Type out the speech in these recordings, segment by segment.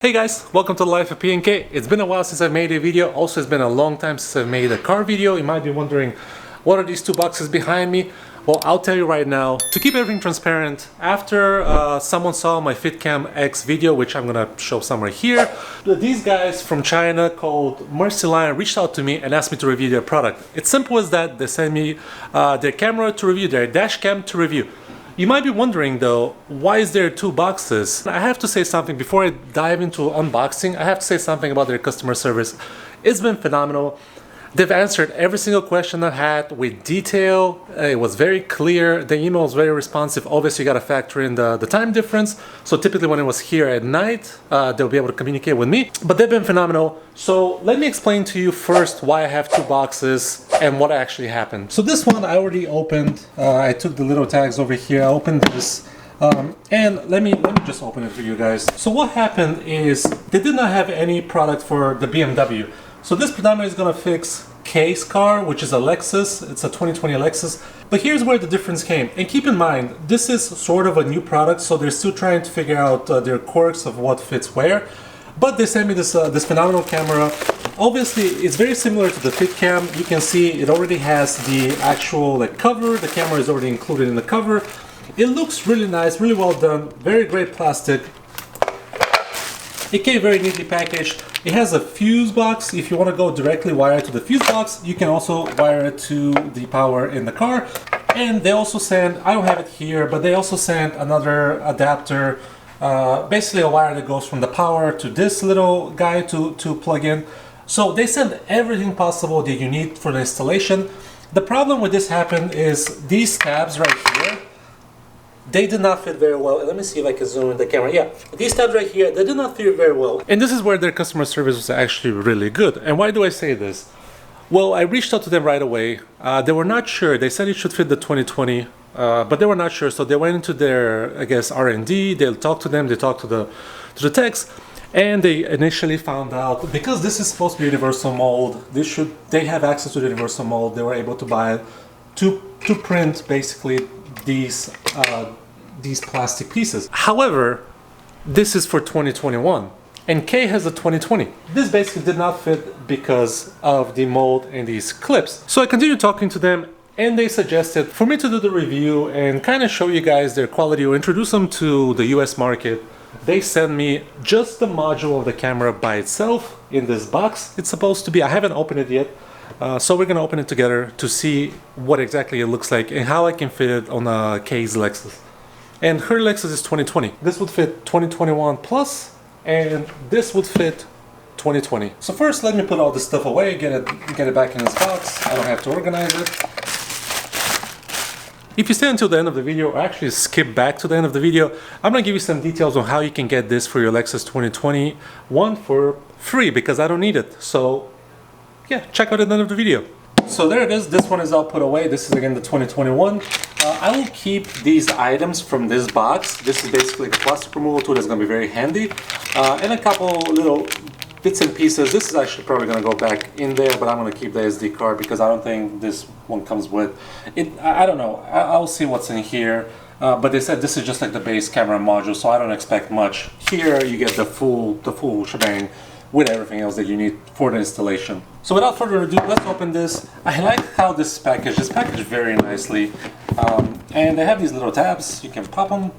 Hey guys, welcome to the Life of P&K. It's been a while since I've made a video. Also, it's been a long time since I've made a car video. You might be wondering, what are these two boxes behind me? Well, I'll tell you right now. To keep everything transparent, after someone saw my FitCam X video, which I'm gonna show somewhere here, these guys from China called Mercylion reached out to me and asked me to review their product. It's simple as that. They sent me their camera to review, their dash cam to review. You might be wondering though, why is there two boxes? I have to say something before I dive into unboxing. I have to say something about their customer service. It's been phenomenal. They've answered every single question I had with detail. It was very clear. The email was very responsive. Obviously, you got to factor in the time difference. So typically when it was here at night, they'll be able to communicate with me. But they've been phenomenal. So let me explain to you first why I have two boxes and what actually happened. So this one I already opened. I took the little tags over here. I opened this. And let me just open it for you guys. So what happened is they did not have any product for the BMW. So this predominantly is going to fix K's car, which is a Lexus. It's a 2020 Lexus. But here's where the difference came. And keep in mind, this is sort of a new product, so they're still trying to figure out their quirks of what fits where. But they sent me this phenomenal camera. Obviously, it's very similar to the FitCam. You can see it already has the actual cover. The camera is already included in the cover. It looks really nice, really well done. Very great plastic. It came very neatly packaged. It has a fuse box. If you want to go directly wire it to the fuse box, you can also wire it to the power in the car. And they also sent, I don't have it here, but they also sent another adapter, basically a wire that goes from the power to this little guy to plug in. So they sent everything possible that you need for the installation. The problem with this happened is these tabs right here, they did not fit very well. Let me see if I can zoom in the camera. Yeah, these tabs right here, they did not fit very well. And this is where their customer service was actually really good. And why do I say this? Well, I reached out to them right away. They were not sure. They said it should fit the 2020, but they were not sure. So they went into their, I guess, R&D. They talked to them. They talked to the techs. And they initially found out, because this is supposed to be universal mold, they have access to the universal mold. They were able to buy it to print basically these plastic pieces. However, this is for 2021 and K has a 2020. This basically did not fit because of the mold and these clips. So I continued talking to them and they suggested for me to do the review and kind of show you guys their quality or introduce them to the US market. They sent me just the module of the camera by itself in this box. It's supposed to be, I haven't opened it yet. So we're gonna open it together to see what exactly it looks like and how I can fit it on a K's Lexus. And her Lexus is 2020. This would fit 2021 plus, and this would fit 2020. So first, let me put all this stuff away, get it back in this box. I don't have to organize it. If you stay until the end of the video, or actually skip back to the end of the video, I'm gonna give you some details on how you can get this for your Lexus 2021 for free, because I don't need it. So yeah, check out at the end of the video. So there it is. This one is all put away. This is again the 2021. I will keep these items from this box. This is basically a plastic removal tool that's going to be very handy. And a couple little bits and pieces. This is actually probably going to go back in there, but I'm going to keep the SD card because I don't think this one comes with it. I don't know. I'll see what's in here. But they said this is just like the base camera module, so I don't expect much. Here you get the full shebang with everything else that you need for the installation. So without further ado, let's open this. I like how this is packaged. It's packaged very nicely. And they have these little tabs. You can pop them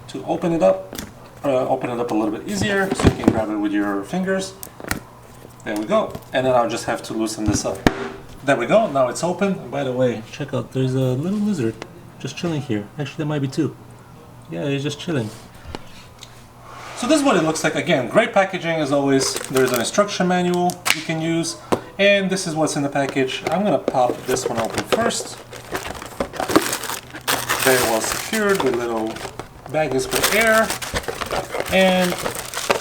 to open it up a little bit easier, so you can grab it with your fingers. There we go. And then I'll just have to loosen this up. There we go, now it's open. And by the way, check out, there's a little lizard just chilling here. Actually, there might be two. Yeah, he's just chilling. So this is what it looks like. Again, great packaging as always. There's an instruction manual you can use, and this is what's in the package. I'm gonna pop this one open first. Very well secured with little baggies for air, and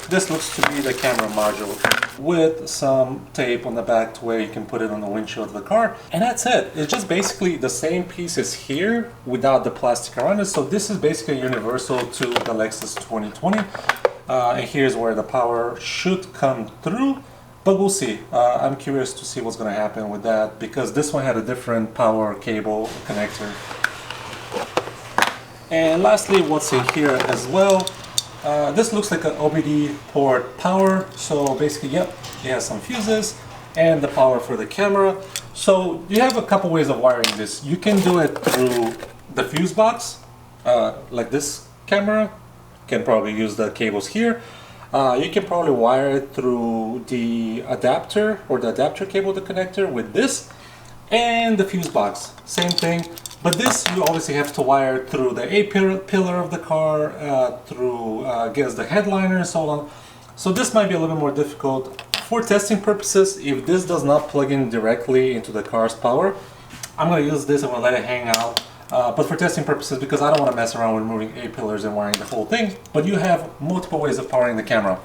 this looks to be the camera module with some tape on the back to where you can put it on the windshield of the car. And that's it. It's just basically the same pieces here without the plastic around it. So this is basically universal to the Lexus 2020. And here's where the power should come through, but we'll see. I'm curious to see what's going to happen with that because this one had a different power cable connector. And lastly, what's in here as well This looks like an OBD port power. So basically, yep, it has some fuses and the power for the camera. So you have a couple ways of wiring this. You can do it through the fuse box, like this camera. You can probably use the cables here. You can probably wire it through the adapter or the adapter cable, the connector with this and the fuse box. Same thing. But this you obviously have to wire through the A pillar of the car, through I guess the headliner and so on. So this might be a little bit more difficult. For testing purposes, if this does not plug in directly into the car's power, I'm going to use this, I'm going to let it hang out. But for testing purposes, because I don't want to mess around with removing A pillars and wiring the whole thing, but you have multiple ways of powering the camera.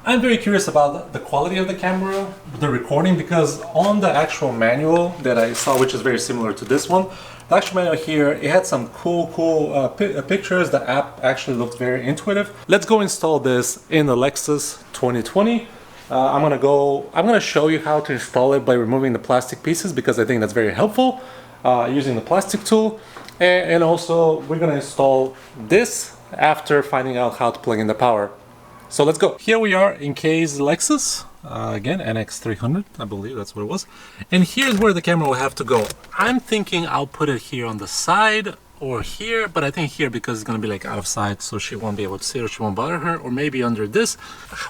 I'm very curious about the quality of the camera, the recording, because on the actual manual that I saw, which is very similar to this one, the actual manual here, it had some cool pictures. The app actually looked very intuitive. Let's go install this in the Lexus 2020. I'm gonna show you how to install it by removing the plastic pieces, because I think that's very helpful, using the plastic tool. And also we're gonna install this after finding out how to plug in the power. So let's go. Here we are in Kay's Lexus, again NX300, I believe that's what it was. And here's where the camera will have to go. I'm thinking I'll put it here on the side or here, but I think here because it's gonna be like out of sight, so she won't be able to see it or she won't bother her, or maybe under this.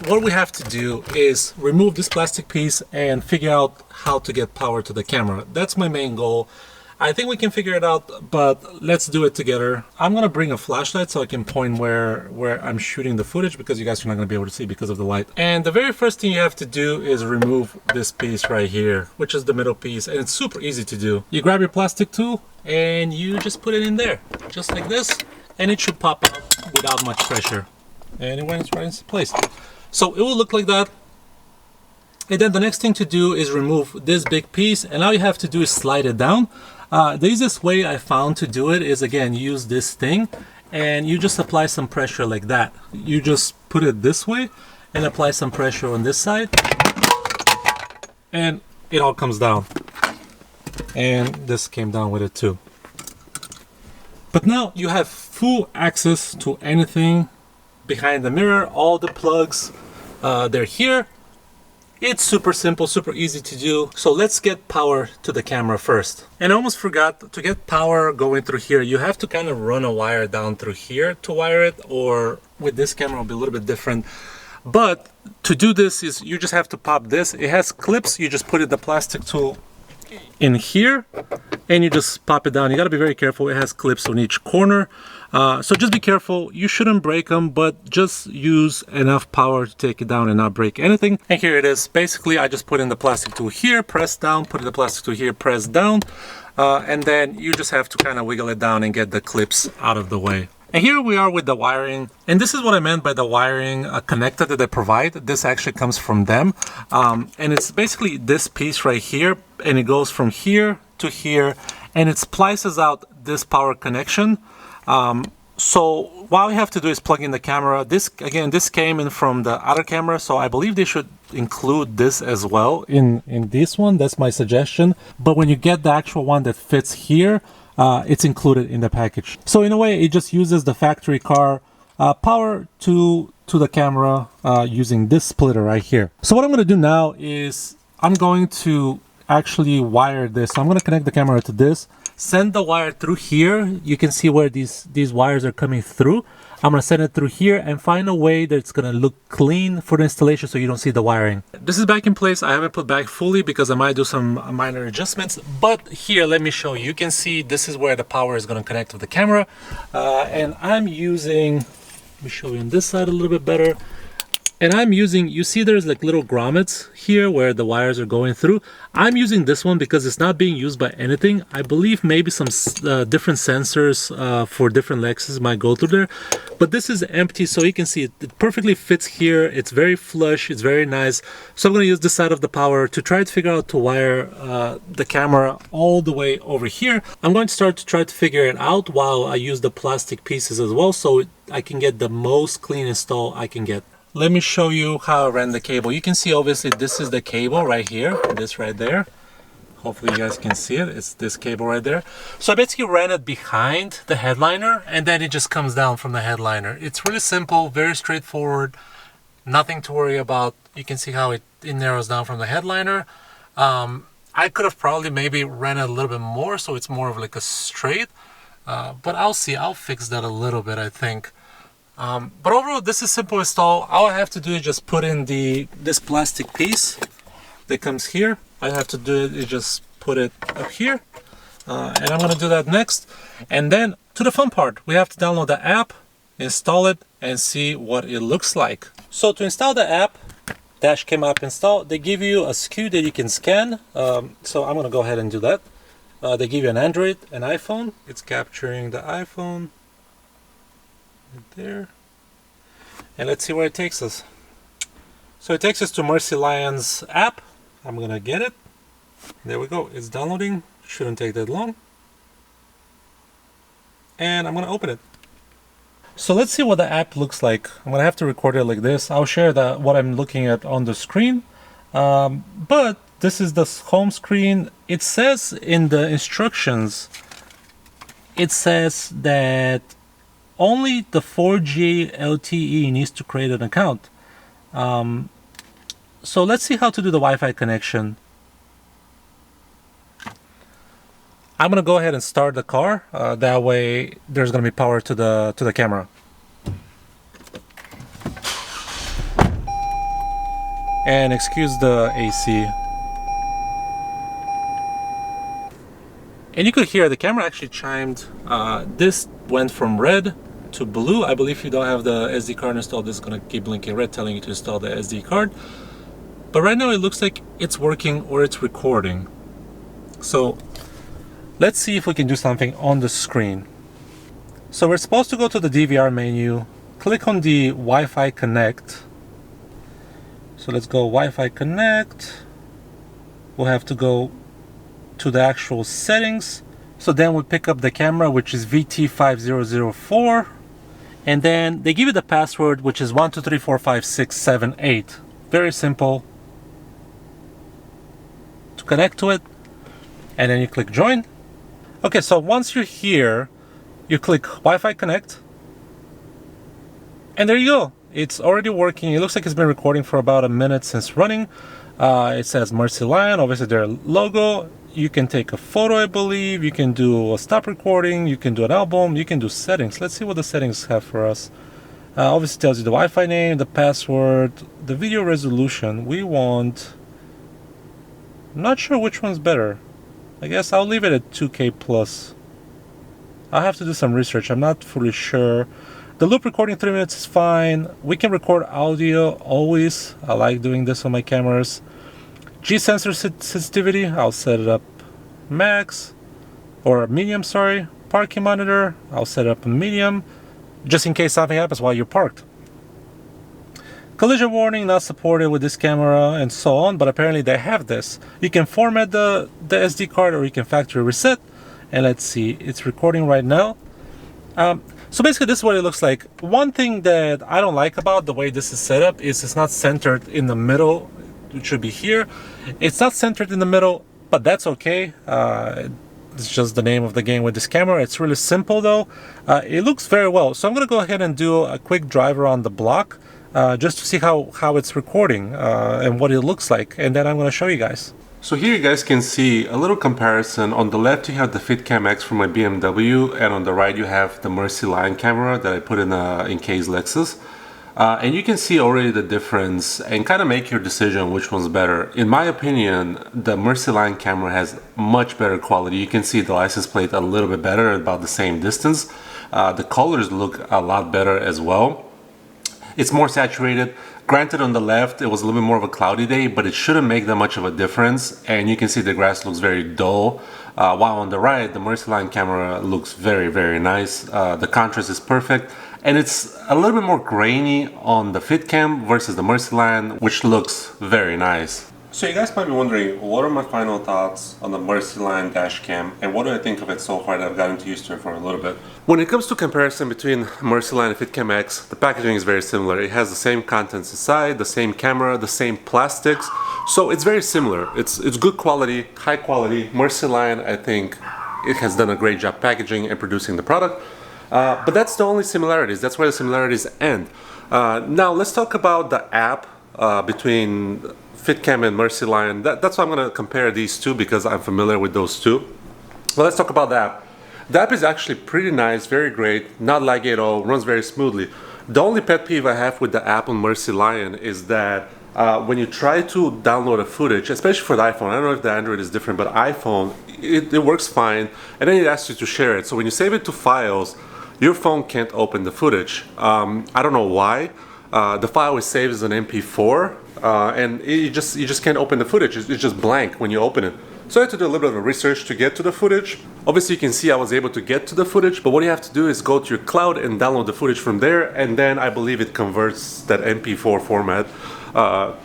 What we have to do is remove this plastic piece and figure out how to get power to the camera. That's my main goal. I think we can figure it out, but let's do it together. I'm gonna bring a flashlight so I can point where I'm shooting the footage, because you guys are not gonna be able to see because of the light. And the very first thing you have to do is remove this piece right here, which is the middle piece, and it's super easy to do. You grab your plastic tool and you just put it in there, just like this, and it should pop out without much pressure. And it went right into place. So it will look like that. And then the next thing to do is remove this big piece, and all you have to do is slide it down. The easiest way I found to do it is, again, use this thing and you just apply some pressure like that. You just put it this way and apply some pressure on this side and it all comes down. And this came down with it too. But now you have full access to anything behind the mirror. All the plugs, they're here. It's super simple, super easy to do. So let's get power to the camera first. And I almost forgot, to get power going through here, you have to kind of run a wire down through here to wire it, or with this camera it'll be a little bit different. But to do this is you just have to pop this. It has clips, you just put the plastic tool in here and you just pop it down. You got to be very careful, it has clips on each corner. So just be careful, you shouldn't break them, but just use enough power to take it down and not break anything. And here it is. Basically I just put in the plastic tool here, press down, put in the plastic tool here, press down, and then you just have to kind of wiggle it down and get the clips out of the way. And here we are with the wiring, and this is what I meant by the wiring connector that they provide. This actually comes from them, and it's basically this piece right here, and it goes from here to here, and it splices out this power connection. So what we have to do is plug in the camera. This, again, this came in from the other camera, so I believe they should include this as well in this one. That's my suggestion. But when you get the actual one that fits here, it's included in the package. So in a way, it just uses the factory car power to the camera using this splitter right here. So what I'm going to do now is I'm going to actually wire this. So I'm going to connect the camera to this, send the wire through here. You can see where these wires are coming through. I'm going to send it through here and find a way that it's going to look clean for the installation so you don't see the wiring. This is back in place. I haven't put back fully because I might do some minor adjustments, but here, let me show you. You can see this is where the power is going to connect with the camera. And I'm using, let me show you on this side a little bit better. And I'm using, you see there's like little grommets here where the wires are going through. I'm using this one because it's not being used by anything. I believe maybe some different sensors for different Lexus might go through there. But this is empty, so you can see it perfectly fits here. It's very flush, it's very nice. So I'm going to use this side of the power to try to figure out to wire the camera all the way over here. I'm going to start to try to figure it out while I use the plastic pieces as well, so I can get the most clean install I can get. Let me show you how I ran the cable. You can see obviously this is the cable right here, this right there. Hopefully you guys can see it. It's this cable right there. So I basically ran it behind the headliner, and then it just comes down from the headliner. It's really simple, very straightforward, nothing to worry about. You can see how it narrows down from the headliner. I could have probably maybe ran it a little bit more so it's more of like a straight, but I'll see. I'll fix that a little bit, I think. But overall, this is simple install. All I have to do is just put in this plastic piece that comes here. All I have to do is just put it up here, and I'm gonna do that next. And then to the fun part, we have to download the app, install it, and see what it looks like. So to install the app, dashcam app install, they give you a SKU that you can scan. So I'm gonna go ahead and do that. They give you an Android, an iPhone. It's capturing the iPhone right there. And let's see where it takes us. So it takes us to Mercylion's app. I'm gonna get it. There we go. It's downloading. Shouldn't take that long. And I'm gonna open it. So let's see what the app looks like. I'm gonna have to record it like this. I'll share what I'm looking at on the screen. But this is the home screen. It says in the instructions, it says that only the 4G LTE needs to create an account. So let's see how to do the Wi-Fi connection. I'm gonna go ahead and start the car. That way, there's gonna be power to the camera. And excuse the AC. And you could hear the camera actually chimed. This went from red to blue. I believe if you don't have the SD card installed, this is gonna keep blinking red, telling you to install the SD card. But right now, it looks like it's working or it's recording. So let's see if we can do something on the screen. So we're supposed to go to the DVR menu, click on the Wi-Fi Connect. So let's go Wi-Fi Connect. We'll have to go to the actual settings. So then we pick up the camera, which is VT5004. And then they give you the password, which is 1234567 Very simple to connect to it. And then you click join. Okay, so once you're here, you click Wi-Fi Connect. And there you go. It's already working. It looks like it's been recording for about a minute since running. It says Mercylion, obviously their logo. You can take a photo, I believe. You can do a stop recording. You can do an album. You can do settings. Let's see what the settings have for us. Obviously tells you the Wi-Fi name, the password, the video resolution. We want... I'm not sure which one's better. I guess I'll leave it at 2K plus. I'll have to do some research. I'm not fully sure. The loop recording 3 minutes is fine. We can record audio always. I like doing this on my cameras. G sensor sensitivity, I'll set it up max or medium, sorry. Parking monitor, I'll set it up a medium just in case something happens while you're parked. Collision warning not supported with this camera and so on, but apparently they have this. You can format the SD card or you can factory reset. And let's see, it's recording right now. So basically this is what it looks like. One thing that I don't like about the way this is set up is it's not centered in the middle. It should be here. It's not centered in the middle, but that's okay. It's just the name of the game with this camera. It's really simple though. It looks very well. So I'm gonna go ahead and do a quick drive around the block just to see how it's recording and what it looks like. And then I'm gonna show you guys. So here you guys can see a little comparison. On the left you have the FitCam X from my BMW, and on the right you have the Mercylion camera that I put in case Lexus. And you can see already the difference and kind of make your decision which one's better. In my opinion, the Mercylion camera has much better quality. You can see the license plate a little bit better, about the same distance. The colors look a lot better as well. It's more saturated. Granted, on the left it was a little bit more of a cloudy day, but it shouldn't make that much of a difference. And you can see the grass looks very dull. While on the right, the Mercylion camera looks very, very nice. The contrast is perfect. And it's a little bit more grainy on the FitCam versus the Mercylion, which looks very nice. So you guys might be wondering, what are my final thoughts on the Mercylion dashcam, and what do I think of it so far that I've gotten used to it for a little bit? When it comes to comparison between Mercylion and FitCam X, the packaging is very similar. It has the same contents inside, the same camera, the same plastics, so it's very similar. It's good quality, high quality. Mercylion, I think, it has done a great job packaging and producing the product, but that's the only similarities. That's where the similarities end. Now let's talk about the app between FitCam and Mercylion. That's why I'm going to compare these two, because I'm familiar with those two. Well, let's talk about the app. The app is actually pretty nice, very great, not laggy at all, runs very smoothly. The only pet peeve I have with the app on Mercylion is that when you try to download a footage, especially for the iPhone, I don't know if the Android is different, but iPhone, it works fine, and then it asks you to share it. So when you save it to files, your phone can't open the footage. I don't know why. The file is saved as an MP4, and you just can't open the footage. It's just blank when you open it. So I had to do a little bit of research to get to the footage. Obviously you can see I was able to get to the footage, but what you have to do is go to your cloud and download the footage from there, and then I believe it converts that MP4 format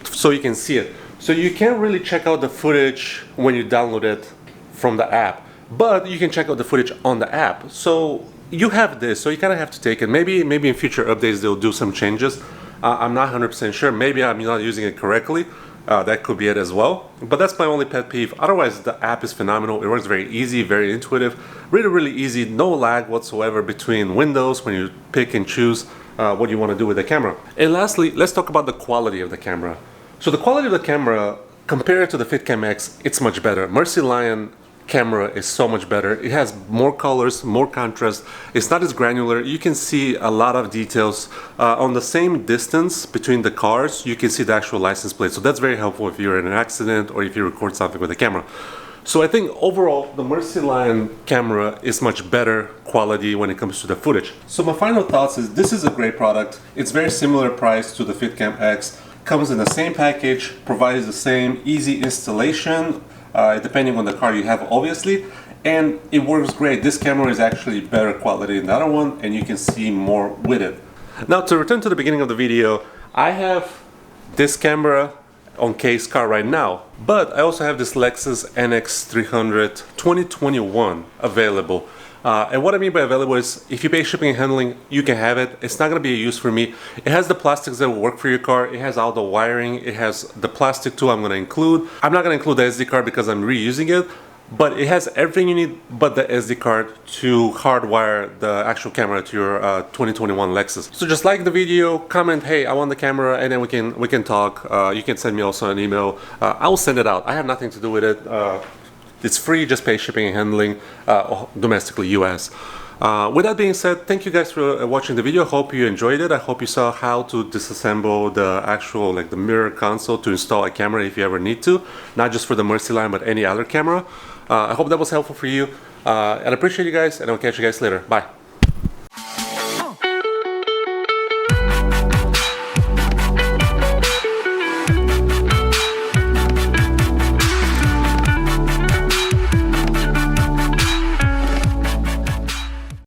so you can see it. So you can't really check out the footage when you download it from the app, but you can check out the footage on the app. So you have this, so you kind of have to take it. Maybe in future updates they'll do some changes. I'm not 100% sure. Maybe I'm not using it correctly. That could be it as well. But that's my only pet peeve. Otherwise, the app is phenomenal. It works very easy, very intuitive, really easy, no lag whatsoever between windows when you pick and choose what you want to do with the camera. And lastly, let's talk about the quality of the camera. So the quality of the camera, compared to the FitCam X, it's much better. Mercylion camera is so much better. It has more colors, more contrast. It's not as granular. You can see a lot of details on the same distance between the cars. You can see the actual license plate, so that's very helpful if you're in an accident or if you record something with the camera. So I think overall the Mercylion camera is much better quality when it comes to the footage. So my final thoughts is this is a great product. It's very similar price to the FitCam X. Comes in the same package, provides the same easy installation, depending on the car you have, obviously, and it works great. This camera is actually better quality than the other one, and you can see more with it. Now, to return to the beginning of the video, I have this camera on case car right now, but I also have this Lexus NX300 2021 available. And what I mean by available is, if you pay shipping and handling, you can have it. It's not going to be a use for me. It has the plastics that will work for your car. It has all the wiring. It has the plastic too I'm going to include. I'm not going to include the SD card because I'm reusing it, but it has everything you need but the SD card to hardwire the actual camera to your 2021 Lexus. So just like the video, comment, hey, I want the camera, and then we can talk. You can send me also an email. I will send it out. I have nothing to do with it. It's free, just pay shipping and handling domestically, US. With that being said, thank you guys for watching the video. Hope you enjoyed it. I hope you saw how to disassemble the actual, like the mirror console to install a camera if you ever need to. Not just for the Mercylion, but any other camera. I hope that was helpful for you. And I appreciate you guys, and I'll catch you guys later. Bye.